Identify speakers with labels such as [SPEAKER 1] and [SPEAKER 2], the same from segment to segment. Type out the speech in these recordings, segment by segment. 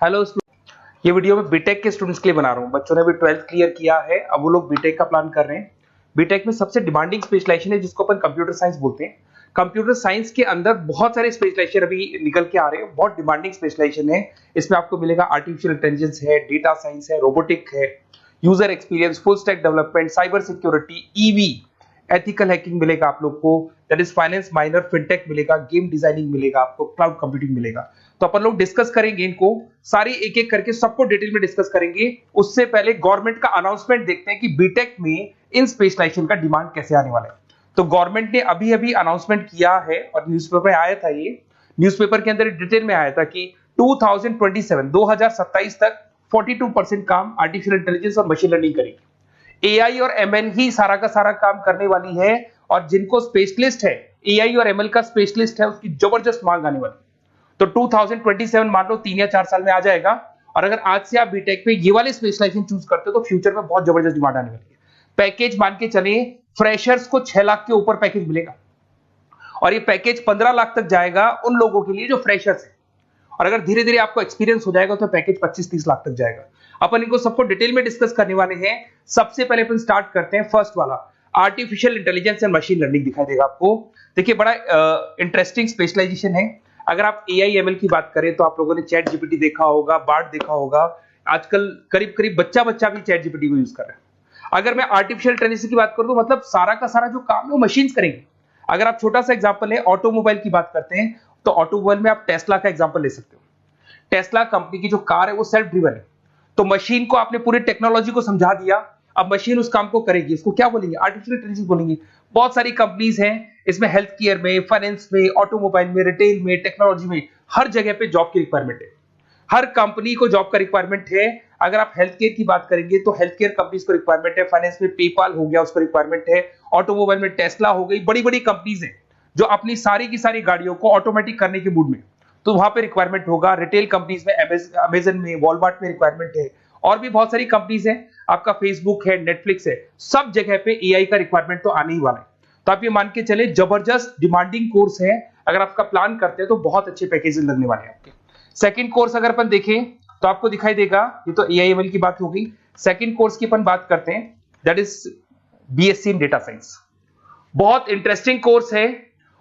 [SPEAKER 1] Hello, ये video मैं BTech के स्टूडेंट्स के लिए बना रहा हूँ। बच्चों ने भी 12th क्लियर किया है, अब वो लोग बीटेक का प्लान कर रहे हैं। बीटेक में सबसे डिमांडिंग स्पेशलाइजेशन है जिसको अपन कंप्यूटर साइंस बोलते हैं। कंप्यूटर साइंस के अंदर बहुत सारे स्पेशलाइजेशन अभी निकल के आ रहे हैं, बहुत डिमांडिंग स्पेशलाइजेशन है। इसमें आपको मिलेगा आर्टिफिशियल इंटेलिजेंस है, डेटा साइंस है, रोबोटिक है, user experience, full stack development, cyber security, EV, ethical hacking मिलेगा आप लोग को, that is finance minor, fintech मिलेगा, गेम डिजाइनिंग मिलेगा आपको, क्लाउड कंप्यूटिंग मिलेगा। तो अपन लोग डिस्कस करेंगे इनको सारी एक एक करके, सबको डिटेल में डिस्कस करेंगे। उससे पहले गवर्नमेंट का अनाउंसमेंट देखते हैं कि बीटेक में इन स्पेशलाइजेशन का डिमांड कैसे आने वाला है। तो गवर्नमेंट ने अभी अभी अनाउंसमेंट किया है और न्यूज़पेपर में आया था, ये न्यूज़पेपर के अंदर डिटेल में आया था कि 2027 तक 42% काम आर्टिफिशियल इंटेलिजेंस और मशीन लर्निंग करेगी। एआई और एमएल ही सारा का सारा काम करने वाली है, और जिनको स्पेशलिस्ट है, एआई और एमएल का स्पेशलिस्ट है, उसकी जबरदस्त मांग आने वाली है। तो 2027 मान लो 3 या 4 साल में आ जाएगा। और अगर आज से आप बीटेक में ये वाले स्पेशलाइजेशन चूज करते हो तो फ्यूचर में बहुत जबरदस्त डिमांड आने वाली है। पैकेज मान के चले, फ्रेशर्स को 6 लाख के ऊपर पैकेज मिलेगा, और ये पैकेज 15 लाख तक जाएगा उन लोगों के लिए जो फ्रेशर्स है। और अगर धीरे धीरे आपको एक्सपीरियंस हो जाएगा तो पैकेज 25-30 लाख तक जाएगा। अपन इनको सबको डिटेल में डिस्कस करने वाले हैं। सबसे पहले अपन स्टार्ट करते हैं फर्स्ट वाला, artificial intelligence and machine learning दिखाई देगा आपको। देखिए, बड़ा इंटरेस्टिंग स्पेशलाइजेशन है। अगर आप एआई एमएल की बात करें तो आप लोगों ने चैट जीपीटी देखा होगा, बार्ड देखा होगा। आजकल करीब करीब बच्चा भी चैट जीपीटी को यूज कर रहा है। अगर मैं आर्टिफिशियल इंटेलिजेंस की बात करूं तो मतलब सारा का सारा जो काम है वो मशीन्स करेंगे। अगर आप छोटा सा एग्जांपल है, ऑटोमोबाइल की बात करते हैं तो ऑटोमोबाइल में आप टेस्ला का एग्जांपल ले सकते हो। टेस्ला कंपनी की जो कार है वो सेल्फ ड्रिवन है। तो मशीन को आपने पूरी टेक्नोलॉजी को समझा दिया, अब मशीन उस काम को करेगी। इसको क्या बोलेंगे? आर्टिफिशियल इंटेलिजेंस बोलेंगे। बहुत सारी कंपनीज हैं इसमें, हेल्थ केयर में, फाइनेंस में, ऑटोमोबाइल में, रिटेल में, टेक्नोलॉजी में, हर जगह पे जॉब की रिक्वायरमेंट है। हर कंपनी को जॉब का रिक्वायरमेंट है। अगर आप हेल्थ केयर की बात करेंगे तो हेल्थ केयर कंपनीज को रिक्वायरमेंट है, फाइनेंस में पेपाल हो गया उसको रिक्वायरमेंट है, ऑटोमोबाइल में टेस्ला हो गई, बड़ी बड़ी कंपनीज हैं जो अपनी सारी की सारी गाड़ियों को ऑटोमेटिक करने के मूड में, तो वहां पे रिक्वायरमेंट होगा। रिटेल कंपनीज में, अमेजन में, वॉलमार्ट में रिक्वायरमेंट है, और भी बहुत सारी कंपनीज हैं, आपका फेसबुक है, नेटफ्लिक्स है, सब जगह पे एआई का रिक्वायरमेंट तो आने ही वाला है। तो आप ये मान के चले जबरदस्त डिमांडिंग कोर्स है। अगर आपका प्लान करते हैं तो बहुत अच्छे पैकेजेस लगने वाले हैं आपके। सेकंड कोर्स अगर अपन देखें तो आपको दिखाई देगा, ये तो एआई एमएल की बात हो गई। सेकंड कोर्स की अपन बात करते हैं, that is BSc in data science. बहुत इंटरेस्टिंग कोर्स है,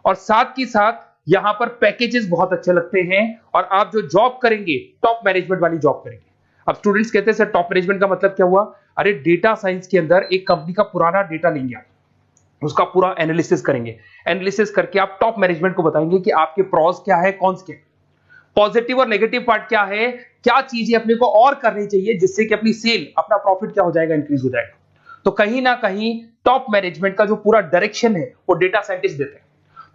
[SPEAKER 1] और साथ ही साथ यहां पर पैकेजेस बहुत अच्छे लगते हैं, और आप जो जॉब करेंगे टॉप मैनेजमेंट वाली जॉब करेंगे। अब स्टूडेंट्स कहते हैं सर टॉप मैनेजमेंट का मतलब क्या हुआ? अरे डेटा साइंस के अंदर एक कंपनी का पुराना डेटा लेंगे आप, उसका पूरा एनालिसिस करेंगे, एनालिसिस करके आप टॉप मैनेजमेंट को बताएंगे कि आपके प्रॉस क्या है, कॉन्स क्या है, पॉजिटिव और नेगेटिव पार्ट क्या है, क्या चीजें अपने को और करनी चाहिए जिससे कि अपनी सेल, अपना प्रॉफिट क्या हो जाएगा, इंक्रीज हो जाएगा। तो कहीं ना कहीं टॉप मैनेजमेंट का जो पूरा डायरेक्शन है वो डेटा साइंटिस्ट देते हैं।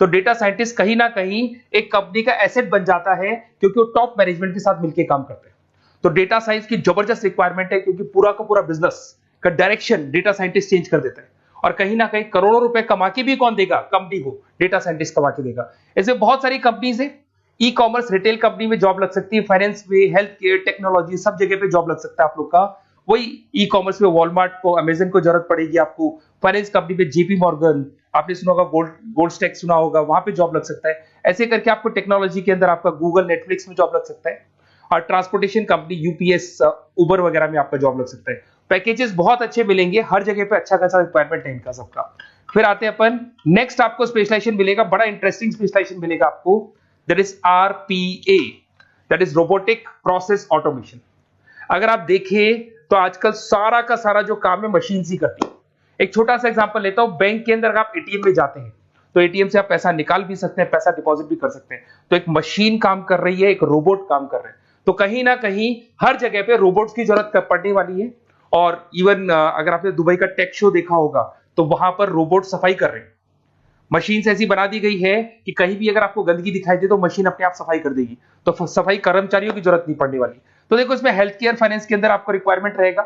[SPEAKER 1] तो डेटा साइंटिस्ट कहीं ना कहीं एक कंपनी का एसेट बन जाता है, क्योंकि वो टॉप मैनेजमेंट के साथ मिलकर काम करते हैं। तो डेटा साइंस की जबरदस्त रिक्वायरमेंट है, क्योंकि पूरा का पूरा बिजनेस का डायरेक्शन डेटा साइंटिस्ट चेंज कर देता है। और कहीं ना कहीं करोड़ों रुपए कमा के भी कौन देगा? कंपनी को डेटा साइंटिस्ट कमा के देगा। ऐसे बहुत सारी कंपनीज है, ई कॉमर्स, रिटेल कंपनी में जॉब लग सकती है, फाइनेंस में, हेल्थ केयर, टेक्नोलॉजी, सब जगह पे जॉब लग सकता है आप लोग का। वही ई कॉमर्स में वॉलमार्ट को, अमेजन को जरूरत पड़ेगी आपको। फाइनेंस कंपनी में जेपी मॉर्गन, आपने सुना होगा, गोल्ड स्टैक सुना होगा, वहां पे जॉब लग सकता है। ऐसे करके आपको टेक्नोलॉजी के अंदर आपका गूगल, नेटफ्लिक्स में जॉब लग सकता है। और ट्रांसपोर्टेशन कंपनी, यूपीएस, उबर वगैरह में आपका जॉब लग सकता है। पैकेजेस बहुत अच्छे मिलेंगे, हर जगह पे अच्छा खासा रिक्वायरमेंट है इनका सबका। फिर आते हैं अपन नेक्स्ट, आपको स्पेशलाइजेशन मिलेगा, बड़ा इंटरेस्टिंग स्पेशलाइजेशन मिलेगा आपको, that is RPA, that is robotic process automation. अगर आप देखें तो आजकल सारा का सारा जो काम है मशीन ही करती है। एक छोटा सा एग्जांपल लेता हूं, बैंक के अंदर अगर आप एटीएम में जाते हैं तो एटीएम से आप पैसा निकाल भी सकते हैं, पैसा डिपॉजिट भी कर सकते हैं। तो एक मशीन काम कर रही है, एक रोबोट काम कर रहे हैं। तो कहीं ना कहीं हर जगह पे रोबोट्स की जरूरत पड़ने वाली है। और इवन अगर आपने दुबई का टेक शो देखा होगा तो वहां पर रोबोट सफाई कर रहे हैं। मशीन ऐसी बना दी गई है कि कहीं भी अगर आपको गंदगी दिखाई दे तो मशीन अपने आप सफाई कर देगी, तो सफाई कर्मचारियों की जरूरत नहीं पड़ने वाली। तो देखो, इसमें हेल्थ केयर, फाइनेंस के अंदर आपको रिक्वायरमेंट रहेगा,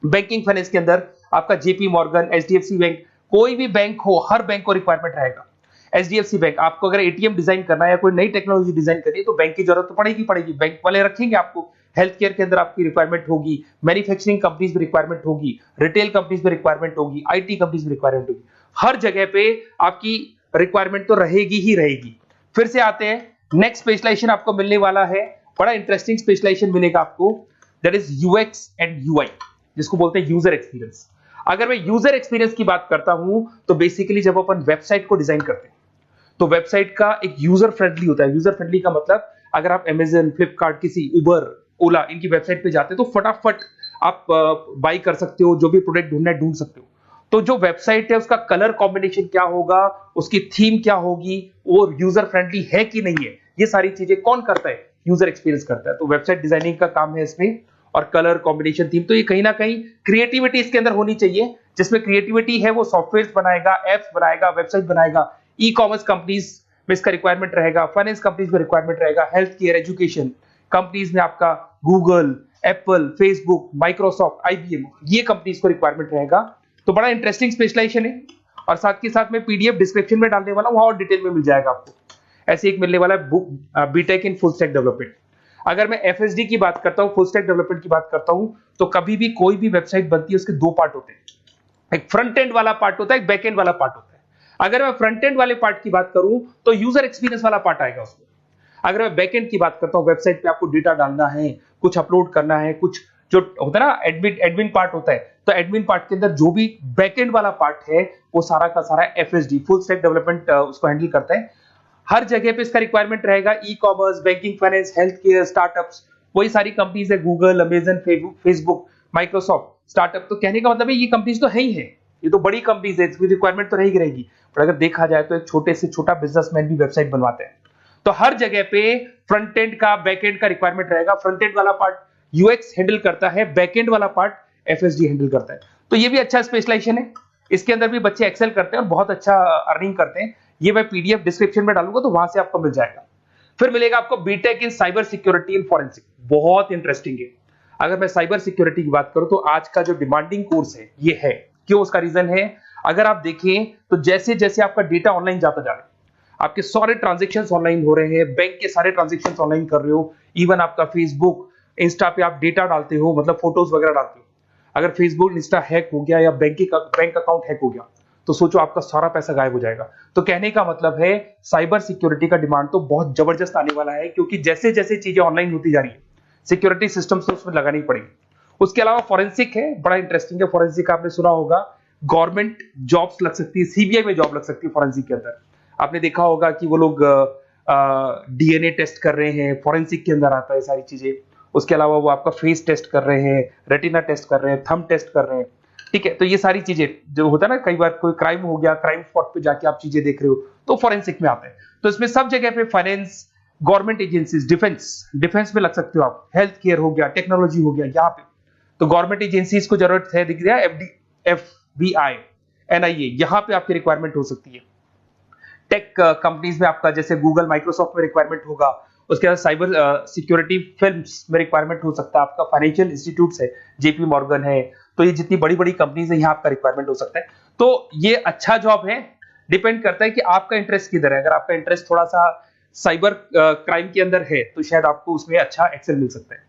[SPEAKER 1] बैंकिंग फाइनेंस के अंदर आपका जेपी मॉर्गन, एचडीएफसी बैंक, कोई भी बैंक हो, हर बैंक को रिक्वायरमेंट रहेगा। एचडीएफसी बैंक, आपको अगर एटीएम डिजाइन करना है या कोई नई टेक्नोलॉजी डिजाइन करनी है तो बैंक की जरूरत तो पड़ेगी, बैंक वाले रखेंगे आपको। हेल्थ केयर के अंदर आपकी रिक्वायरमेंट होगी, मैन्युफैक्चरिंग कंपनीज में रिक्वायरमेंट होगी, रिटेल कंपनीज में रिक्वायरमेंट होगी, आईटी कंपनीज में रिक्वायरमेंट होगी। हर जगह पे आपकी रिक्वायरमेंट तो रहेगी ही रहेगी। फिर से आते हैं, नेक्स्ट स्पेशलाइजेशन आपको मिलने वाला है बड़ा इंटरेस्टिंग स्पेशलाइजेशन मिलेगा आपको, that is UX and UI, जिसको बोलते हैं यूजर एक्सपीरियंस। अगर मैं यूजर एक्सपीरियंस की बात करता हूं तो बेसिकली जब अपन वेबसाइट को डिजाइन करते हैं तो वेबसाइट का एक यूजर फ्रेंडली होता है। यूजर फ्रेंडली का मतलब अगर आप अमेजन, फ्लिपकार्ट, किसी उबर, ओला इनकी वेबसाइट पे जाते हैं तो फटाफट आप बाई कर सकते हो, जो भी प्रोडक्ट ढूंढना है ढूंढ सकते हो। तो जो वेबसाइट है उसका कलर कॉम्बिनेशन क्या होगा, उसकी थीम क्या होगी, वो यूजर फ्रेंडली है कि नहीं है, ये सारी चीजें कौन करता है, यूजर एक्सपीरियंस करता है। तो वेबसाइट डिजाइनिंग का काम है इसमें, और कलर कॉम्बिनेशन, थीम, तो ये कहीं ना कहीं क्रिएटिविटी इसके अंदर होनी चाहिए। जिसमें क्रिएटिविटी है वो सॉफ्टवेयर बनाएगा, एप्स बनाएगा, वेबसाइट बनाएगा। ई कॉमर्स कंपनीज में इसका रिक्वायरमेंट रहेगा, फाइनेंस कंपनीज में रिक्वायरमेंट रहेगा, हेल्थ केयर, एजुकेशन कंपनीज में आपका Google, Apple, Facebook, Microsoft, IBM, ये कंपनीज को रिक्वायरमेंट रहेगा। तो बड़ा इंटरेस्टिंग स्पेशलाइजेशन है, और साथ के साथ में पीडीएफ डिस्क्रिप्शन में डालने वाला हूं, वहां और डिटेल में मिल जाएगा आपको। ऐसे एक मिलने वाला है book, BTech in full stack development. अगर मैं एफएसडी की बात करता हूं, फुल स्टैक डेवलपमेंट की बात करता हूं, तो कभी भी कोई भी वेबसाइट बनती है उसके दो पार्ट होते हैं, एक फ्रंट एंड वाला पार्ट होता है, एक बैक एंड वाला पार्ट होता है। अगर मैं फ्रंट एंड वाले पार्ट की बात करूं तो यूजर एक्सपीरियंस वाला पार्ट आएगा उसमें। अगर मैं बैक एंड की बात करता हूं, वेबसाइट पे आपको डेटा डालना है, कुछ अपलोड करना है, कुछ जो होता है ना एडमिन पार्ट होता है, तो एडमिन पार्ट के अंदर जो भी बैक एंड वाला पार्ट है वो सारा का सारा एफएसडी, फुल स्टैक डेवलपमेंट, उसको हैंडल करता है। हर जगह पे इसका रिक्वायरमेंट रहेगा। E commerce, banking, finance, health care, startups, वही सारी कंपनीज है, Google, Amazon, Facebook, Microsoft, startup. तो कहने का मतलब है ये कंपनीज तो है ही है, ये तो बड़ी कंपनीज है, इसकी रिक्वायरमेंट तो रहेगी रहेगी। पर अगर देखा जाए तो एक छोटे से छोटा बिजनेसमैन भी वेबसाइट बनवाते हैं। तो हर जगह पे फ्रंट एंड का, बैक एंड का रिक्वायरमेंट रहेगा। फ्रंट एंड वाला पार्ट यूएक्स हैंडल करता है, बैक एंड वाला पार्ट एफएसडी हैंडल करता है। तो ये भी अच्छा स्पेशलाइजेशन है, इसके अंदर भी बच्चे एक्सेल करते हैं और बहुत अच्छा अर्निंग करते हैं। ये मैं पीडीएफ डिस्क्रिप्शन में डालूंगा तो वहां से आपको मिल जाएगा। फिर मिलेगा आपको BTech in cyber security and forensic, बहुत इंटरेस्टिंग है। अगर मैं साइबर सिक्योरिटी की बात करूं तो आज का जो डिमांडिंग कोर्स है ये है। क्यों? उसका रीजन है, अगर आप देखें तो जैसे जैसे आपका डेटा ऑनलाइन जाता जा रहा है, आपके सारे ट्रांजेक्शंस ऑनलाइन हो रहे हैं, बैंक के सारे ट्रांजेक्शंस ऑनलाइन कर रहे हो, इवन आपका फेसबुक, इंस्टा पे आप डेटा डालते हो, मतलब फोटोज वगैरह डालते हो। अगर फेसबुक, इंस्टा हैक हो गया या बैंक अकाउंट हैक हो गया तो सोचो आपका सारा पैसा गायब हो जाएगा। तो कहने का मतलब है साइबर सिक्योरिटी का डिमांड तो बहुत जबरदस्त आने वाला है, क्योंकि जैसे जैसे चीजें ऑनलाइन होती जा रही है सिक्योरिटी सिस्टम्स तो उसमें लगानी पड़ेगी। उसके अलावा फॉरेंसिक है, बड़ा इंटरेस्टिंग है। फॉरेंसिक आपने सुना होगा, गवर्नमेंट जॉब्स लग सकती है, सीबीआई में जॉब लग सकती है फॉरेंसिक के अंदर। आपने देखा होगा कि वो लोग डीएनए टेस्ट कर रहे हैं, फॉरेंसिक के अंदर आता है सारी चीजें। उसके अलावा वो आपका फेस टेस्ट कर रहे हैं, रेटिना टेस्ट कर रहे हैं, थंब टेस्ट कर रहे हैं, ठीक है। तो ये सारी चीजें जो होता है ना, कई बार कोई क्राइम हो गया, क्राइम स्पॉट पे जाके आप चीजें देख रहे हो तो फॉरेंसिक में आते हैं। तो इसमें सब जगह पे फाइनेंस, गवर्नमेंट एजेंसीज, डिफेंस में लग सकते हो आप, हेल्थ केयर हो गया, टेक्नोलॉजी हो गया, यहाँ पे तो गवर्नमेंट एजेंसीज को जरूरत है, दिख रहा है, एफबीआई, एनआईए, यहाँ पे आपकी रिक्वायरमेंट हो सकती है। टेक कंपनीज में आपका जैसे गूगल, माइक्रोसॉफ्ट में रिक्वायरमेंट होगा। उसके बाद साइबर सिक्योरिटी फिल्म्स में रिक्वायरमेंट हो सकता है आपका, फाइनेंशियल इंस्टीट्यूट्स है, जेपी मॉर्गन है, तो ये जितनी बड़ी बड़ी कंपनीज है यहाँ आपका रिक्वायरमेंट हो सकता है। तो ये अच्छा जॉब है, डिपेंड करता है कि आपका इंटरेस्ट किधर है। अगर आपका इंटरेस्ट थोड़ा सा साइबर क्राइम के अंदर है तो शायद आपको उसमें अच्छा एक्सेल मिल सकता है।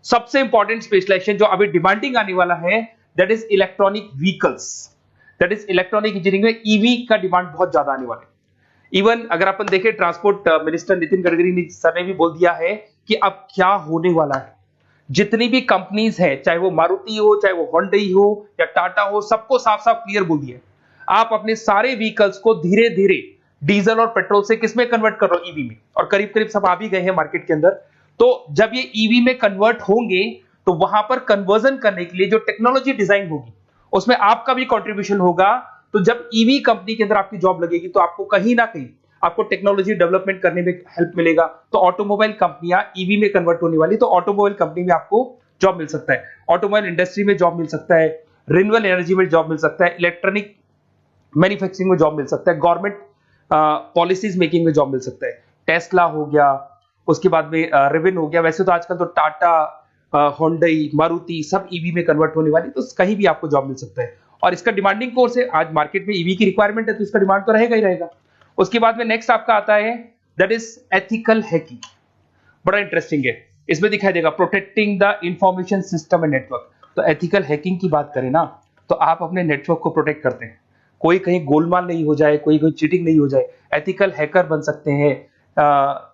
[SPEAKER 1] सबसे इंपॉर्टेंट स्पेशलाइजेशन जो अभी डिमांडिंग आने वाला है, that is electronic vehicles, that is electronic engineering में ईवी का डिमांड बहुत ज्यादा आने वाला है। इवन अगर अपन देखें, transport minister Nitin Gadkari sir ने भी बोल दिया है कि अब क्या होने वाला है, जितनी भी कंपनीज है, चाहे वो मारुति हो, चाहे वो होंडई हो या टाटा हो, सबको साफ साफ क्लियर बोल दिया, आप अपने सारे व्हीकल्स को धीरे धीरे डीजल और पेट्रोल से किसमें कन्वर्ट कर रहे हो, ईवी में। और करीब करीब सब आ भी गए हैं मार्केट के अंदर। तो जब ये ईवी में कन्वर्ट होंगे तो वहां पर कन्वर्जन करने के लिए जो टेक्नोलॉजी डिजाइन होगी उसमें आपका भी कंट्रीब्यूशन होगा। तो जब ईवी कंपनी के अंदर आपकी जॉब लगेगी तो आपको कहीं ना कहीं आपको टेक्नोलॉजी डेवलपमेंट करने में हेल्प मिलेगा। तो ऑटोमोबाइल कंपनियां ईवी में कन्वर्ट होने वाली, तो ऑटोमोबाइल कंपनी में आपको जॉब मिल सकता है, ऑटोमोबाइल इंडस्ट्री में जॉब मिल सकता है, रिन्यूएबल एनर्जी में जॉब मिल सकता है, इलेक्ट्रॉनिक मैन्युफैक्चरिंग में जॉब मिल सकता है, गवर्नमेंट पॉलिसीज मेकिंग में जॉब मिल सकता है, टेस्ला हो गया, उसके बाद में रिविन हो गया। वैसे तो आजकल तो टाटा, होंडई, मारुति सब ईवी में कन्वर्ट होने वाली, तो कहीं भी आपको जॉब मिल सकता है। और इसका डिमांडिंग कोर्स है, आज मार्केट में ईवी की रिक्वायरमेंट है तो इसका डिमांड तो रहेगा ही रहेगा। उसके बाद में नेक्स्ट आपका आता है, दैट इज एथिकल हैकिंग, बड़ा इंटरेस्टिंग है। इसमें दिखाई देगा protecting the information system and network. तो एथिकल हैकिंग की बात करें ना, तो आप अपने नेटवर्क को प्रोटेक्ट करते हैं, कोई कहीं गोलमाल नहीं हो जाए, कोई चीटिंग नहीं हो जाए। एथिकल हैकर बन सकते हैं,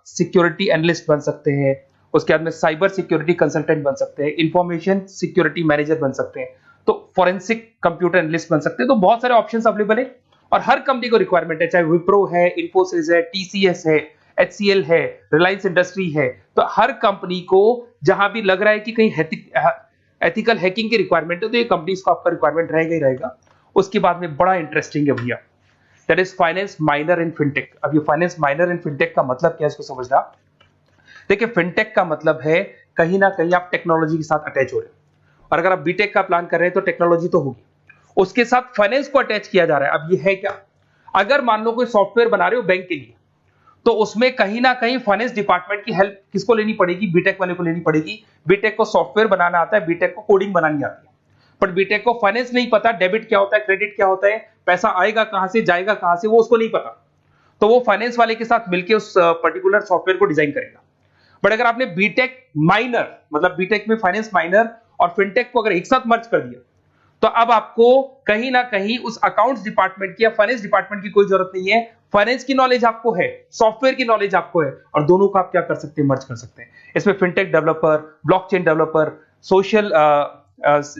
[SPEAKER 1] सिक्योरिटी एनालिस्ट बन सकते हैं, उसके बाद में साइबर सिक्योरिटी कंसल्टेंट बन सकते हैं, इंफॉर्मेशन सिक्योरिटी मैनेजर बन सकते हैं, तो फॉरेंसिक कंप्यूटर एनालिस्ट बन सकते हैं। तो बहुत सारे ऑप्शंस अवेलेबल है और हर कंपनी को रिक्वायरमेंट है, चाहे विप्रो है, इन्फोसिस है, टीसीएस है, एचसीएल है, रिलायंस इंडस्ट्री है। तो हर कंपनी को जहां भी लग रहा है कि कहीं एथिकल हैकिंग की रिक्वायरमेंट है, तो ये कंपनीज को आपका रिक्वायरमेंट रहेगा ही रहेगा। उसके बाद में बड़ा इंटरेस्टिंग है भैया, that is finance minor in fintech. अब ये फाइनेंस माइनर इन फिनटेक का मतलब क्या है, इसको समझना। देखिए, फिनटेक का मतलब है कहीं ना कहीं आप टेक्नोलॉजी के साथ अटैच हो रहे हैं, और अगर आप बीटेक का प्लान कर रहे हैं तो टेक्नोलॉजी तो होगी, उसके साथ फाइनेंस को अटैच किया जा रहा है। अब ये है क्या, अगर मान लो कोई सॉफ्टवेयर बना रहे हो बैंक के लिए, तो उसमें कहीं ना कहीं फाइनेंस डिपार्टमेंट की हेल्प किसको लेनी पड़ेगी, बीटेक वाले को लेनी पड़ेगी। बीटेक को सॉफ्टवेयर बनाना आता है, बीटेक को कोडिंग बनानी आती है, बट बीटेक को फाइनेंस नहीं पता, डेबिट क्या होता है, क्रेडिट क्या होता है, पैसा आएगा कहां से, जाएगा कहां से, वो उसको नहीं पता। तो वो फाइनेंस वाले के साथ मिलकर उस पर्टिकुलर सॉफ्टवेयर को डिजाइन करेगा। बट अगर आपने बीटेक माइनर, मतलब बीटेक में फाइनेंस माइनर और फिनटेक को अगर एक साथ मर्ज कर दिया, तो अब आपको कहीं ना कहीं उस अकाउंट्स डिपार्टमेंट की या फाइनेंस डिपार्टमेंट की कोई जरूरत नहीं है। फाइनेंस की नॉलेज आपको है, सॉफ्टवेयर की नॉलेज आपको है, और दोनों को आप क्या कर सकते हैं, मर्ज कर सकते हैं। इसमें fintech developer, blockchain developer, social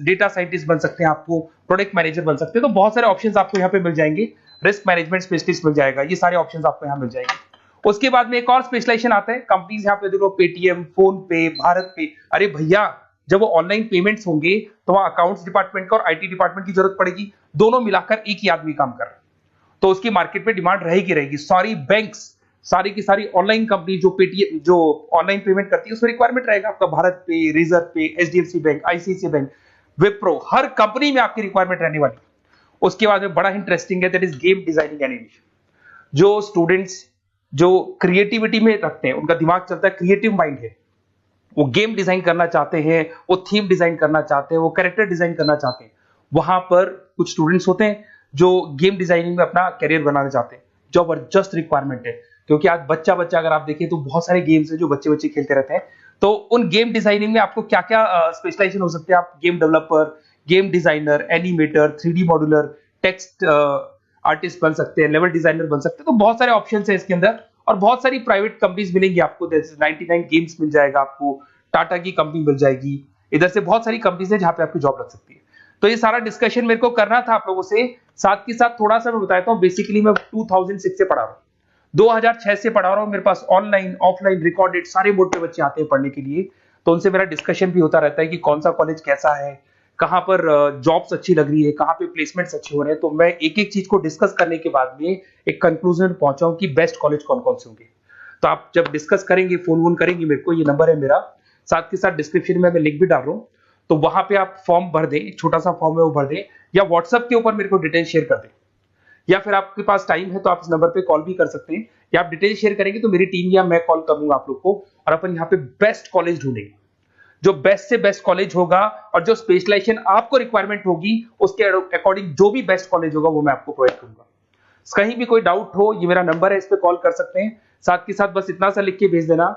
[SPEAKER 1] data scientist बन सकते हैं, आपको प्रोडक्ट मैनेजर बन सकते हैं। तो बहुत सारे ऑप्शंस आपको यहाँ पे मिल जाएंगे, रिस्क मैनेजमेंट स्पेशलिस्ट मिल जाएगा, ये सारे ऑप्शंस आपको यहाँ मिल जाएंगे। उसके बाद में एक और स्पेशलाइजेशन आता है, कंपनीज यहाँ पे देखो, पेटीएम, फोन पे, भारत पे। अरे भैया, जब वो ऑनलाइन पेमेंट्स होंगे तो वहां अकाउंट्स डिपार्टमेंट का और आईटी डिपार्टमेंट की जरूरत पड़ेगी, दोनों मिलाकर एक ही आदमी काम कर रहा है, तो उसकी मार्केट में डिमांड रहेगी रहेगी। सारी बैंक्स, सारी की सारी ऑनलाइन कंपनी जो पेटीएम, जो ऑनलाइन पेमेंट करती है, उसमें रिक्वायरमेंट रहेगा आपका। भारत पे, Razorpay, HDFC bank, ICICI bank, Wipro, हर कंपनी में आपकी रिक्वायरमेंट रहने वाली। उसके बाद में बड़ा इंटरेस्टिंग है, that is game designing animation. जो स्टूडेंट्स जो क्रिएटिविटी में रखते हैं, उनका दिमाग चलता है, क्रिएटिव माइंड है, वो गेम डिजाइन करना चाहते हैं, वो थीम डिजाइन करना चाहते हैं, वो कैरेक्टर डिजाइन करना चाहते हैं, वहां पर कुछ स्टूडेंट्स होते हैं जो गेम डिजाइनिंग में अपना करियर बनाना चाहते हैं। जबरदस्त रिक्वायरमेंट है, क्योंकि आज बच्चा बच्चा अगर आप देखें तो बहुत सारे गेम्स हैं जो बच्चे बच्चे खेलते रहते हैं। तो उन गेम डिजाइनिंग में आपको क्या क्या स्पेशलाइजेशन हो सकते हैं, आप game developer, game designer, animator, 3D modular, text artist बन सकते हैं, लेवल डिजाइनर बन सकते हैं। तो बहुत सारे ऑप्शंस हैं इसके अंदर, और बहुत सारी प्राइवेट कंपनीज मिलेंगी आपको, जैसे 99 गेम्स मिल जाएगा आपको, टाटा की कंपनी मिल जाएगी, इधर से बहुत सारी कंपनीज है जहां पे आपकी जॉब लग सकती है। तो ये सारा डिस्कशन मेरे को करना था आप लोगों से, साथ के साथ थोड़ा सा मैं बताता हूँ। बेसिकली मैं 2006 से पढ़ा रहा हूँ, 2006 से पढ़ा रहा हूँ। मेरे पास ऑनलाइन, ऑफलाइन, रिकॉर्डेड सारे मोड पे बच्चे आते हैं पढ़ने के लिए, तो उनसे मेरा डिस्कशन भी होता रहता है कि कौन सा कॉलेज कैसा है, कहां पर जॉब्स अच्छी लग रही है, कहां पे प्लेसमेंट्स अच्छे हो रहे हैं। तो मैं एक एक चीज को डिस्कस करने के बाद में एक कंक्लूजन पहुंचा हूं कि बेस्ट कॉलेज कौन कौन से होंगे। तो आप जब डिस्कस करेंगे, फोन वोन करेंगे मेरे को, ये नंबर है मेरा, साथ के साथ डिस्क्रिप्शन में मैं लिंक भी डाल रहा हूँ, तो वहां पे आप फॉर्म भर दें, एक छोटा सा फॉर्म है वो भर दें, या व्हाट्सएप के ऊपर मेरे को डिटेल शेयर कर दें, या फिर आपके पास टाइम है तो आप इस नंबर पे कॉल भी कर सकते हैं, या आप डिटेल शेयर करेंगे तो मेरी टीम या मैं कॉल करूंगा आप लोग को, और अपन यहाँ पे बेस्ट कॉलेज ढूंढेंगे। जो बेस्ट से बेस्ट कॉलेज होगा और जो स्पेशलाइजेशन आपको रिक्वायरमेंट होगी उसके अकॉर्डिंग जो भी बेस्ट कॉलेज होगा वो मैं आपको प्रोवाइड करूंगा। कहीं भी कोई डाउट हो, ये मेरा नंबर है, इस पे कॉल कर सकते हैं। साथ के साथ बस इतना सा लिख के भेज देना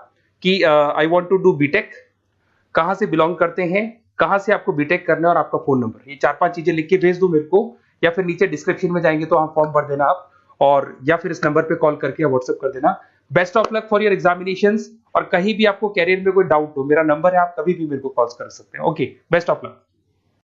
[SPEAKER 1] कि I want to do BTech, कहां से बिलोंग करते हैं, कहां से आपको बीटेक करना है, और आपका फोन नंबर, ये 4-5 चीजें लिख के भेज दो मेरे को, या फिर नीचे डिस्क्रिप्शन में जाएंगे तो आप फॉर्म भर देना आप, और या फिर इस नंबर पे कॉल करके या व्हाट्सएप कर देना। Best of luck for your examinations, और कहीं भी आपको कैरियर में कोई डाउट हो, मेरा नंबर है, आप कभी भी मेरे को कॉल कर सकते हैं। Okay, best of luck.